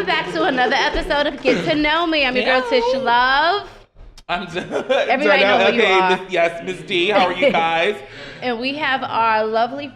Welcome back to another episode of Get to Know Me. I'm your girl Tish Love. Everybody know who you are. Yes, Miss D. How are you guys? And we have our lovely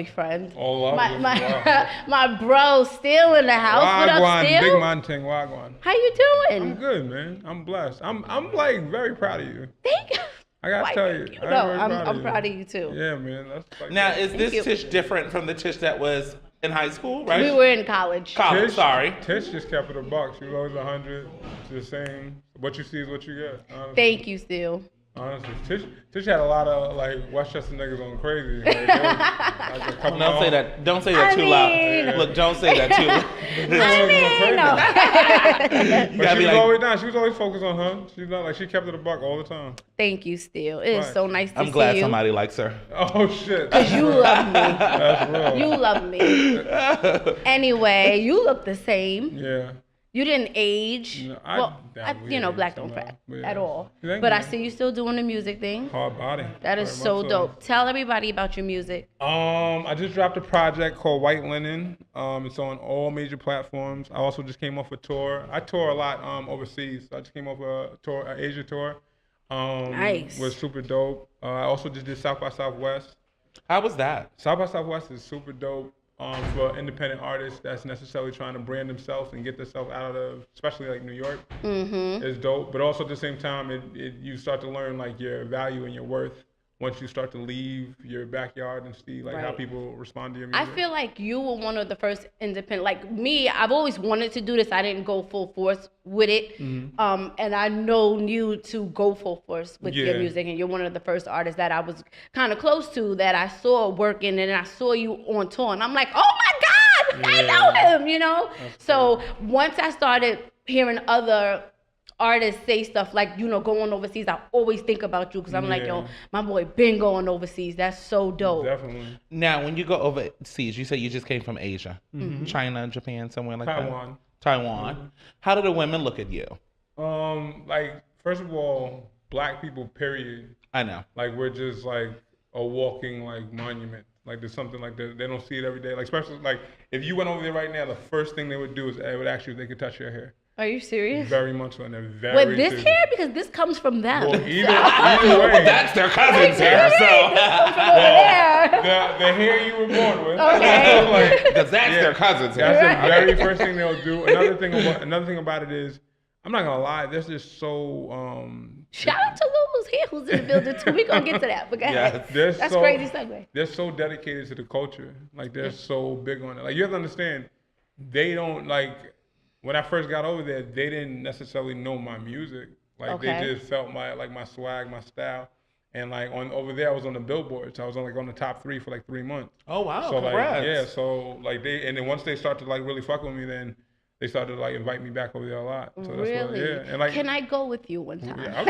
friend. Oh, lovely. My bro, Steele in the house. What up, Steele? Big man thing, Wagwan. How you doing? I'm good, man. I'm blessed. I'm like very proud of you. Thank you. I gotta tell you. I'm proud of you too. Yeah, man. That's like Now, is this Tish different from the Tish that was in high school, right? We were in college. College, sorry. Tish just kept it a buck. She was always 100. The same. What you see is what you get. Honestly. Thank you, Steele. Honestly, Tish had a lot of like Westchester niggas on crazy. Like, Don't say that too loud. Yeah. Look, don't say that too loud. She was always focused on her. She's not like she kept it a buck all the time. Thank you, Steele. It is so nice to see you. I'm glad somebody likes her. Oh shit. Because you love me. That's real. You love me. Anyway, you look the same. Yeah. You didn't age. No, black don't crack at all. But I see you still doing the music thing. Hard body. That is so dope. Tell everybody about your music. I just dropped a project called White Linen. It's on all major platforms. I also just came off a tour. I tour a lot overseas. So I just came off a tour, an Asia tour. Nice. Was super dope. I also just did South by Southwest. How was that? South by Southwest is super dope. For independent artists that's necessarily trying to brand themselves and get themselves out of, especially like New York, is dope. But also at the same time, you start to learn like your value and your worth once you start to leave your backyard and see like how people respond to your music. I feel like you were one of the first independent, like me, I've always wanted to do this. I didn't go full force with it. And I know you to go full force with your music. And you're one of the first artists that I was kind of close to that I saw working, and I saw you on tour. And I'm like, oh my God, I know him, you know? So once I started hearing other artists say stuff like, going overseas, I always think about you because I'm like, yo, my boy been going overseas. That's so dope. Definitely. Now, when you go overseas, you say you just came from Asia, China, Japan, somewhere like Taiwan. that. Taiwan. How do the women look at you? Like, first of all, black people, period. I know. Like, we're just like a walking like monument. Like, there's something like that. They don't see it every day. Like, especially like if you went over there right now, the first thing they would do is they would ask you if they could touch your hair. Are you serious? Very much so. And they're very with this serious. hair? Because this comes from them. Well, either way. Well, that's their cousin's hair, so. The hair you were born with. Okay. Because that's their cousin's hair. That's the very first thing they'll do. Another thing about it is, I'm not gonna lie, this is so. Shout out to Lulu's hair who's in the building too. We're gonna get to that. But go ahead. That's crazy segue. They're so dedicated to the culture. Like, they're so big on it. Like, you have to understand, they don't like. When I first got over there, they didn't necessarily know my music. Like, they just felt my swag, my style. And like over there, I was on the billboards. I was on the top 3 for like 3 months. Oh wow! So congrats. and then once they started to like really fuck with me, then they started to like invite me back over there a lot. So really? That's and like, can I go with you one time? I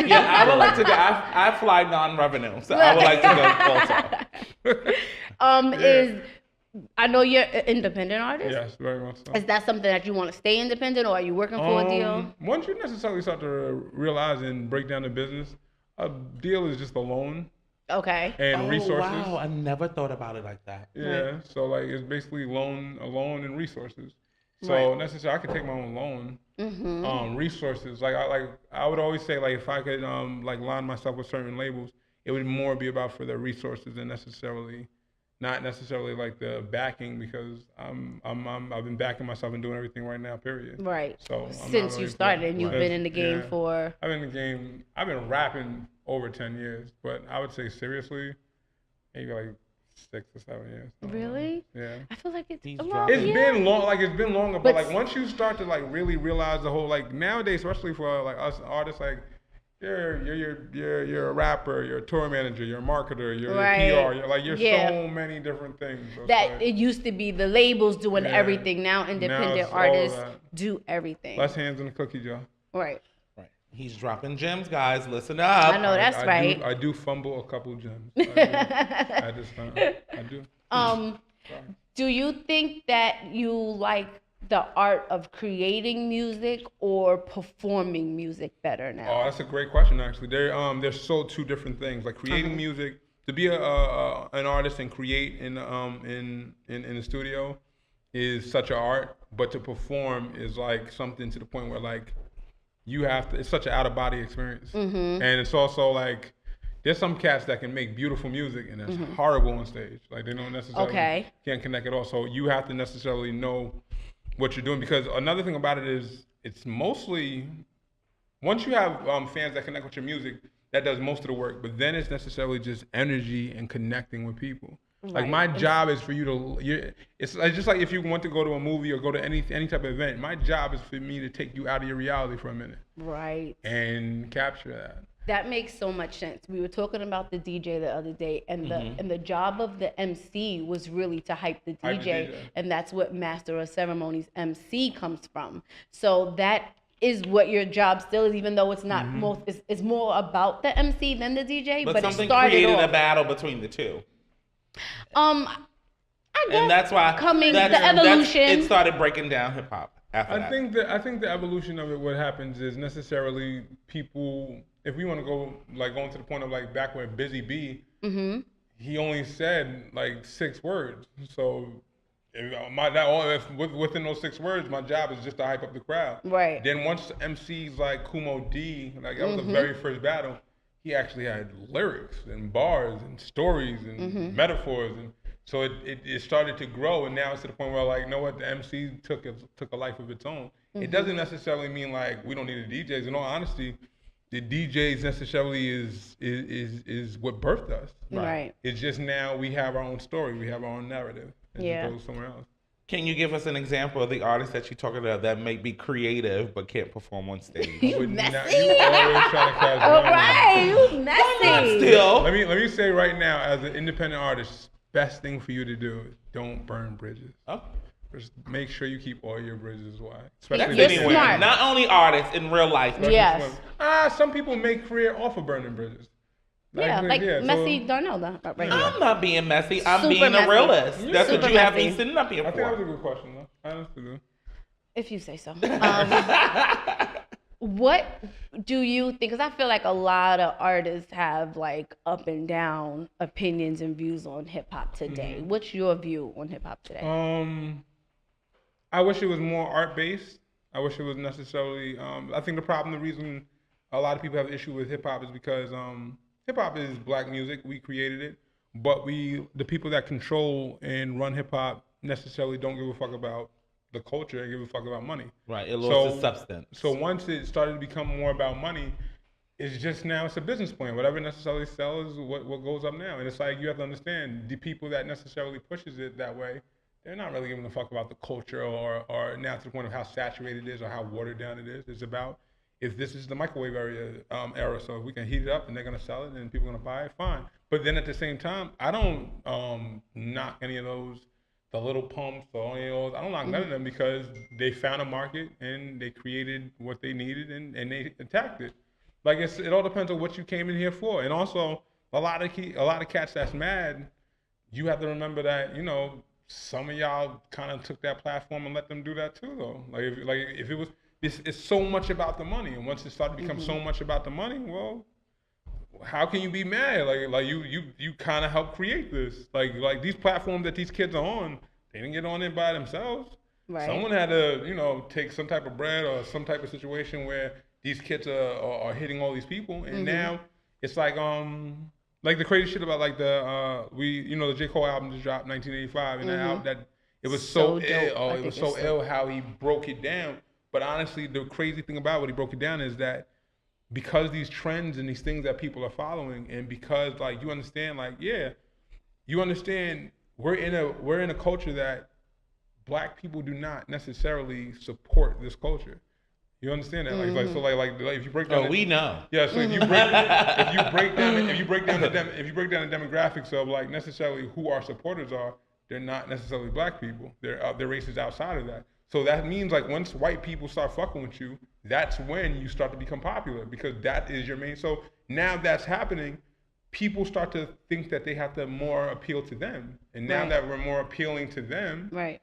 would like to go. I fly non-revenue, so I would like to go also. I know you're an independent artist. Yes, very much so. Is that something that you want to stay independent, or are you working for a deal? Once you necessarily start to realize and break down the business, a deal is just a loan. Okay. And resources. Wow, I never thought about it like that. Yeah, right. So like it's basically a loan and resources. So necessarily I could take my own loan. Resources, I would always say, like, if I could like line myself with certain labels, it would more be about for the resources than not necessarily like the backing, because I've been backing myself and doing everything right now, period. Right. So since you started, and you've been in the game for. I've been rapping over 10 years, but I would say seriously, maybe like 6 or 7 years. Really? Yeah. I feel like it's been long. Like, it's been longer, but like once you start to like really realize the whole, like, nowadays, especially for like us artists, like. You're a rapper, you're a tour manager, you're a marketer, you're a PR, you're so many different things. So it used to be the labels doing everything. Now independent artists do everything. Less hands in the cookie jar. Right. He's dropping gems, guys. Listen up. I know that's right. I do fumble a couple gems. I do. Do you think that you like the art of creating music or performing music better now? Oh, that's a great question, actually. They're so two different things. Like, creating music, to be an artist and create in the studio is such an art. but to perform is like something to the point where like you have to. It's such an out of body experience, and it's also like there's some cats that can make beautiful music and it's horrible on stage. Like they don't necessarily can't connect at all. So you have to necessarily know what you're doing, because another thing about it is it's mostly once you have fans that connect with your music, that does most of the work. But then it's necessarily just energy and connecting with people. Right. Like my job is for you to. It's just like if you want to go to a movie or go to any type of event. My job is for me to take you out of your reality for a minute. Right. And capture that. That makes so much sense. We were talking about the DJ the other day, and the job of the MC was really to hype the DJ, and that's what Master of Ceremonies MC comes from. So that is what your job still is, even though it's not it's more about the MC than the DJ. But something it started created off, a battle between the two. I guess And that's why the evolution. It started breaking down hip hop after I that. think the evolution of it, what happens is necessarily people, if we want to go like going to the point of like back when Busy B, he only said like 6 words. So within those 6 words, my job is just to hype up the crowd. Right. Then once MCs like Kumo D, like that was the very first battle, he actually had lyrics and bars and stories and metaphors, and so it started to grow, and now it's to the point where like, you know what, the MC took a life of its own. It doesn't necessarily mean like we don't need the DJs. In all honesty, the DJs necessarily is what birthed us. Right. It's just now we have our own story, we have our own narrative, as opposed to somewhere else. Can you give us an example of the artist that you're talking about that may be creative but can't perform on stage? You messy. You always trying to catch All right, you messy. Still. Let me say right now, as an independent artist, best thing for you to do is don't burn bridges. Oh. Just make sure you keep all your bridges wide. That's Especially anywhere. Smart. Not only artists in real life. Yes. Some people make career off of burning bridges. Messy Darnell right here. I'm not being messy. I'm Super being messy. a realist. That's Super what you have messy. me sitting up here I think that was for. a good question, though. I honestly do. If you say so. What do you think? Because I feel like a lot of artists have like up and down opinions and views on hip hop today. What's your view on hip hop today? I wish it was more art based. I wish it was necessarily. I think the reason a lot of people have an issue with hip hop is because hip hop is black music. We created it, but the people that control and run hip hop necessarily don't give a fuck about the culture and give a fuck about money. Right. It lost its substance. So once it started to become more about money, it's just now it's a business plan. Whatever necessarily sells is what goes up now. And it's like you have to understand the people that necessarily pushes it that way, they're not really giving a fuck about the culture or now to the point of how saturated it is or how watered down it is. It's about if this is the microwave era, so if we can heat it up and they're gonna sell it and people are gonna buy it, fine. But then at the same time, I don't knock any of those, the little pumps or any of those. I don't knock none of them because they found a market and they created what they needed and they attacked it. Like it all depends on what you came in here for. And also a lot of cats that's mad, you have to remember that, you know, some of y'all kind of took that platform and let them do that too, though. If it was, it's so much about the money, and once it started to become so much about the money, well, how can you be mad? Like you kind of helped create this. Like these platforms that these kids are on, they didn't get on it by themselves. Right. Someone had to, you know, take some type of bread or some type of situation where these kids are hitting all these people, and now it's like the crazy shit about like the J. Cole album just dropped 1985, and that it was so ill. It was so ill how he broke it down. But honestly, the crazy thing about what he broke it down is that because these trends and these things that people are following, and because like you understand, we're in a culture that black people do not necessarily support this culture. You understand that? Like if you break down, we know. Yeah. So if you break down the demographics of like necessarily who our supporters are, they're not necessarily black people. They're races outside of that. So that means like once white people start fucking with you, that's when you start to become popular because that is your main. So now that's happening, people start to think that they have to more appeal to them, and now that we're more appealing to them, right?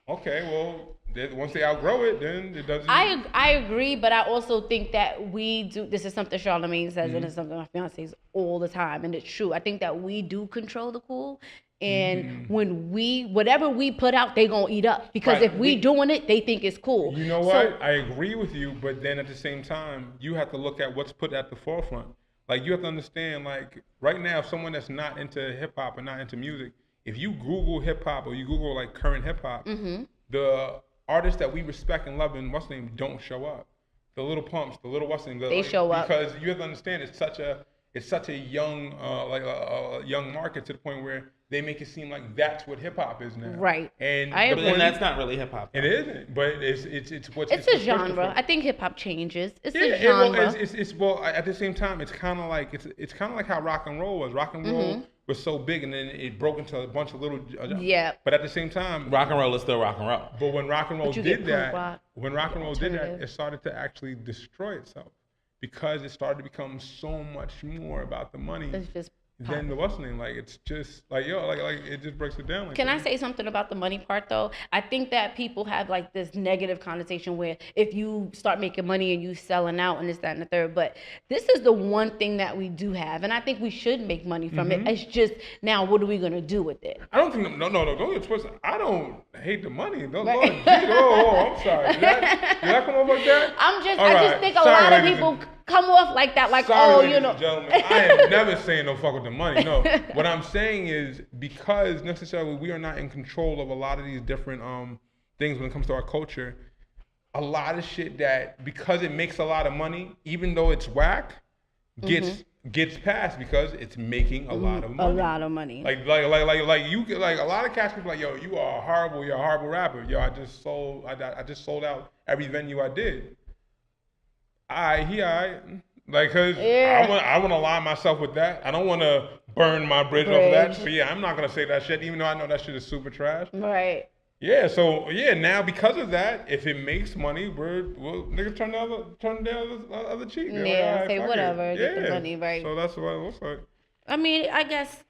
Okay, well, once they outgrow it, then it doesn't. I agree, but I also think that we do. This is something Charlamagne says, and it's something my fiance says all the time, and it's true. I think that we do control the cool, And when whatever we put out, they gonna eat up. Because if we doing it, they think it's cool. You know what? I agree with you, but then at the same time, you have to look at what's put at the forefront. Like, you have to understand, like, right now, if someone that's not into hip hop and not into music, if you Google hip hop or you Google like current hip hop, the artists that we respect and love and what's the name don't show up. The Little Pumps, the Little what's the name, they show up because you have to understand it's such a young young market to the point where they make it seem like that's what hip hop is now. Right. And that's not really hip hop. It isn't, but it's what's it's a genre. I think hip hop changes. It's a genre. Well, at the same time, it's kind of like how rock and roll was. Rock and roll was so big, and then it broke into a bunch of little. But at the same time, rock and roll is still rock and roll. But when rock and roll did that, it started to actually destroy itself because it started to become so much more about the money. It's just then the what's name, like it's just like like it just breaks it down. Like Can I say something about the money part though? I think that people have like this negative connotation where if you start making money and you selling out and this, that, and the third, but this is the one thing that we do have, and I think we should make money from it. It's just now, what are we gonna do with it? I don't think don't get twisted. I don't hate the money. I'm sorry. Did I come up like that? I just think a lot of people come off like that, like, sorry, ladies and gentlemen, I am never saying don't fuck with the money. No, what I'm saying is because necessarily we are not in control of a lot of these different things when it comes to our culture. A lot of shit that because it makes a lot of money, even though it's whack, gets passed because it's making a lot of money. A lot of money. Like you like a lot of cats people like, yo, you're a horrible rapper. Yo, I just sold out every venue I did. Like, cause I want to align myself with that. I don't want to burn my bridge off of that. So I'm not gonna say that shit, even though I know that shit is super trash. Right. Yeah. So now because of that, if it makes money, we'll niggas turn the other cheek. Yeah. Say whatever. Get the money. Right. So that's what it looks like. I mean, I guess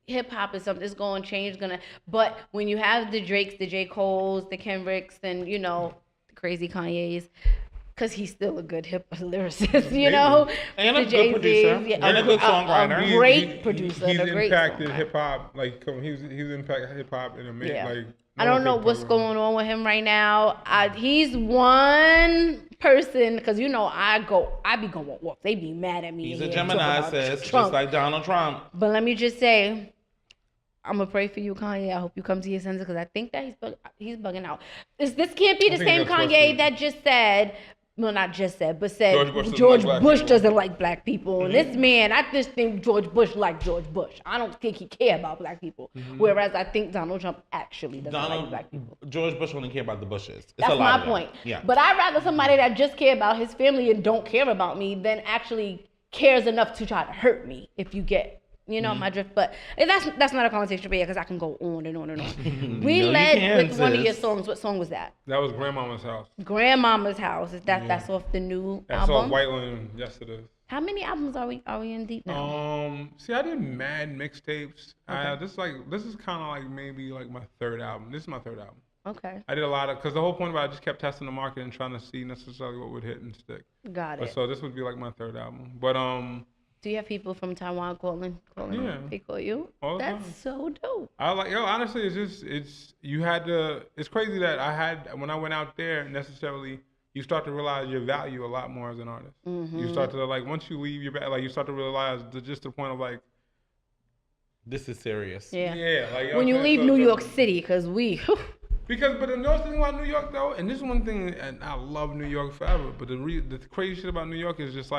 hip hop is something that's going to change. But when you have the Drakes, the J. Coles, the Kendricks, and the crazy Kanye's. Because he's still a good hip lyricist, And a good producer. And a good songwriter. A great producer. He's a great impacted songwriter. hip hop. Like, he's impacted hip hop in a minute. Like, I don't know what's going on with him right now. He's one person, because I be going walks. They be mad at me. He's a Gemini, sis, just like Donald Trump. But let me just say, I'm gonna pray for you, Kanye. I hope you come to your senses, because I think that he's bugging out. This can't be the same Kanye that just said. Well, not just said, but said George Bush doesn't like black people. And this man, I just think George Bush likes George Bush. I don't think he care about black people. Whereas I think Donald Trump actually doesn't like black people. George Bush wouldn't care about the Bushes. That's my point. Yeah. But I'd rather somebody that just care about his family and don't care about me than actually cares enough to try to hurt me, if you get my drift. But that's not a conversation for you, because I can go on and on and on. We led with one of your songs. What song was that? That was Grandmama's House. Grandmama's House. That's off the new album? That's off Whiteland. Yes, it is. How many albums are we in deep now? See, I did mad mixtapes. Okay. This is kind of like maybe like my third album. This is my third album. Okay. I did a lot of, because the whole point about it, I just kept testing the market and trying to see necessarily what would hit and stick. Got it. So this would be like my third album. But do you have people from Taiwan calling? Yeah. They call you? That's so dope. Honestly, it's crazy that when I went out there, necessarily, you start to realize your value a lot more as an artist. You start to, once you leave you start to realize just the point of, this is serious. Yeah. Yeah. When you leave New York City, because but another thing about New York, though, and this is one thing, and I love New York forever, but the crazy shit about New York is just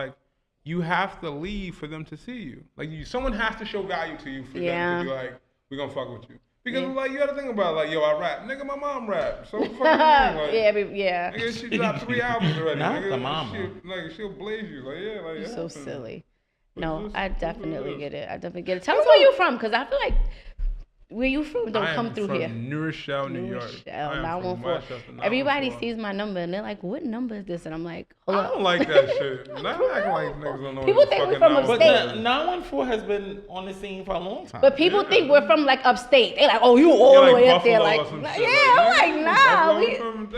you have to leave for them to see you. Someone has to show value to you for them to be like, we're gonna fuck with you. Because you gotta think about yo, I rap. Nigga, my mom rap. So fuck Nigga, she dropped 3 albums already. Not the mama. She'll blaze you. You're so silly. No, I definitely get it. Tell us where you're from, because I feel like Where you from? Don't come through here. New Rochelle, New York. Rochelle, 914. Everybody sees my number and they're like, "What number is this?" And I'm like, "Hold up." I don't like that shit. Not acting like niggas don't know. People think we're from upstate. But 914 has been on the scene for a long time. But people think we're from like upstate. They're like, "Oh, you all the way up there." Like, yeah, I'm like, nah.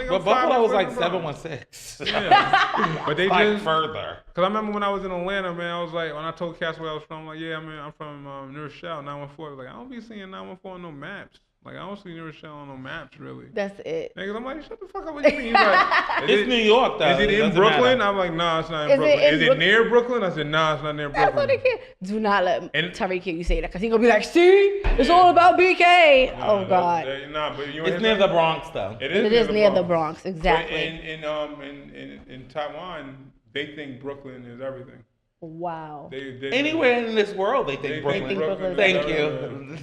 But Buffalo was like 716. Yeah. But they like just further. Cause I remember when I was in Atlanta, man, I was like, when I told Cass where I was from, I'm like, yeah, I'm from New Rochelle, 914. I was like, I don't be seeing 914 on no maps. Like, I don't see New Rochelle on no maps, really. That's it. Niggas, I'm like, shut the fuck up. What you mean? He's like, it's New York, though. Is it in Brooklyn? I'm like, nah, it's not in Brooklyn. Is it near Brooklyn? I said, nah, it's not near Brooklyn. That's what they care. Do not let Tariq hear you say that, because he's going to be like, see? It's all about BK. Nah, oh, God. But it's near the Bronx, though. It is near the Bronx, exactly. In Taiwan, they think Brooklyn is everything. Wow. Anywhere in this world, they think Brooklyn. Thank you.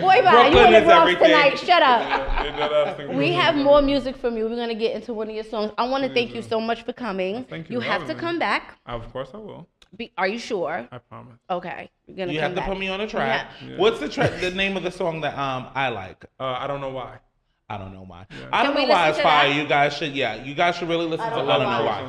Boy, bye. You in the Bronx tonight. Shut up. We have more music from you. We're going to get into one of your songs. I want to thank you so much for coming. Thank you. You have to come back. Of course I will. Are you sure? I promise. Okay. You have to put me on a track. Yeah. What's the name of the song that I like? I don't know why. I don't know why. Yeah. I don't know why it's fire. You guys should really listen to I don't know why.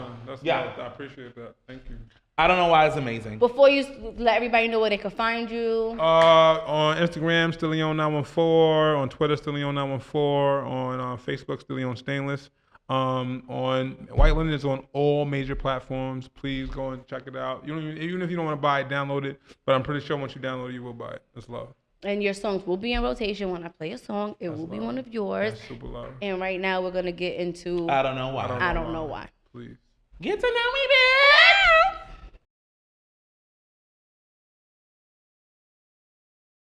I appreciate that. Thank you. I don't know why it's amazing. Before you let everybody know where they can find you. On Instagram, Steelyone914. On Twitter, Steelyone914. On Facebook, Steelyone Stainless. On White Linen is on all major platforms. Please go and check it out. Even if you don't want to buy it, download it. But I'm pretty sure once you download it, you will buy it. That's love. And your songs will be in rotation. When I play a song, it will be one of yours. That's super love. And right now, we're going to get into... I don't know why. I don't know why. Please. Get to know me, bitch.